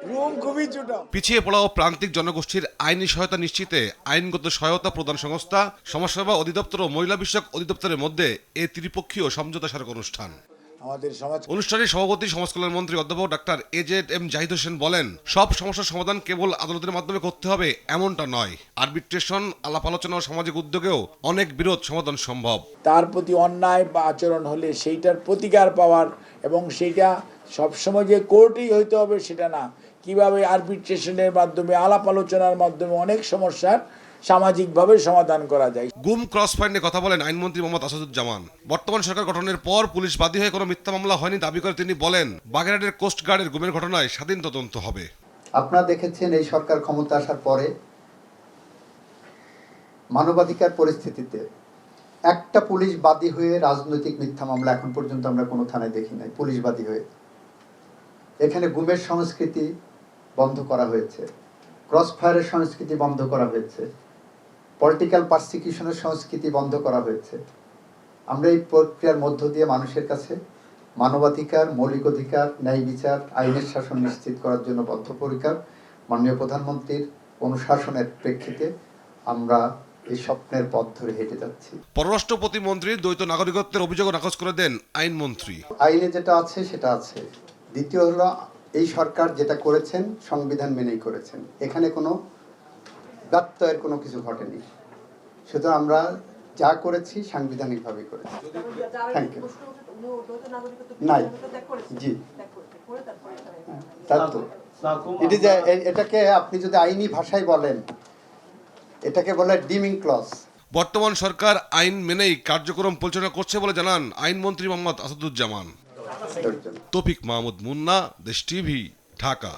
Room খুবই ছোট। পিছিয়ে পড়া ও প্রান্তিক জনগোষ্ঠীর আইনি সহায়তা নিশ্চিতে আইনগত সহায়তা প্রদান সংস্থা, সমাজসেবা অধিদপ্তর ও মহিলা বিষয়ক অধিদপ্তরের মধ্যে এই ত্রিপক্ষীয় সমঝোতা স্মারক অনুষ্ঠান। আমাদের সমাজ অনুষ্ঠানে সভাপতি সমাজ কল্যাণ মন্ত্রী অধ্যাপক ডাক্তার AZ-M জাহিদ হোসেন বলেন, সব সমস্যার সমাধান কেবল আদালতের মাধ্যমে করতে হবে এমনটা নয়। আরবিট্রেশন, আলাপ আলোচনা ও সামাজিক উদ্যোগেও অনেক বিরোধ সমাধান সম্ভব। তার প্রতি অন্যায় বা আচরণ হলে সেইটার প্রতিকার পাওয়ার এবং সেইটা সবসময় যে কোর্টেই হইতে হবে সেটা না, কিভাবে আরবিট্রেশনের মাধ্যমে আলাপ আলোচনার মাধ্যমে অনেক সমস্যার সামাজিকভাবে সমাধান করা যায়। গুম ক্রস পয়েন্টে কথা বলেন আইনমন্ত্রী মোহাম্মদ আসাদুজ্জামান। বর্তমান সরকার গঠনের পর পুলিশ বাদী হয়ে কোনো মিথ্যা মামলা হয়নি দাবি করে তিনি বলেন, বাগেরহাটের কোস্টগার্ডের গুমের ঘটনায় স্বাধীন তদন্ত হবে। আপনারা দেখেছেন এই সরকার ক্ষমতা আসার পরে মানবাধিকার পরিস্থিতিতে একটা পুলিশ বাদী হয়ে রাজনৈতিক মিথ্যা মামলা এখন পর্যন্ত আমরা কোনো থানায় দেখি নাই। পুলিশ বাদী হয়ে এখানে গুমের সংস্কৃতি বন্ধ করা হয়েছে, ক্রস ফায়ারের সংস্কৃতি বন্ধ করা হয়েছে, পলিটিক্যাল পারসিকিউশনের সংস্কৃতি বন্ধ করা হয়েছে। আমরা এই প্রক্রিয়ার মধ্য দিয়ে মানুষের কাছে মানবাধিকার, মৌলিক অধিকার, ন্যায় বিচার, আইনের শাসন নিশ্চিত করার জন্য বদ্ধপরিকর। মাননীয় প্রধানমন্ত্রীর অনুশাসনের প্রেক্ষিতে আমরা এই স্বপ্নের পথ ধরে হেঁটে যাচ্ছি। পররাষ্ট্র প্রতিমন্ত্রী দ্বৈত নাগরিকত্বের অভিযোগ নাকচ করে দেন আইনমন্ত্রী। আইনে যেটা আছে সেটা আছে। দ্বিতীয় হলো, এই সরকার যেটা করেছেন সংবিধান মেনেই করেছেন, এখানে কোনো ব্যত্যয়ের কোনো কিছু ঘটেনি। সুতরাং আমরা যা করেছি সাংবিধানিকভাবে করেছি। Thank you. নাই, জি, তার তো এটাকে আপনি যদি আইনি ভাষায় বলেন, এটাকে বলে ডিমিং ক্লজ। বর্তমান সরকার আইন মেনেই কার্যক্রম পরিচালনা করছে বলে জানান আইনমন্ত্রী মোহাম্মদ আসাদুজ্জামান। তৌফিক মাহমুদ মুন্না, দেশ টিভি, ঢাকা।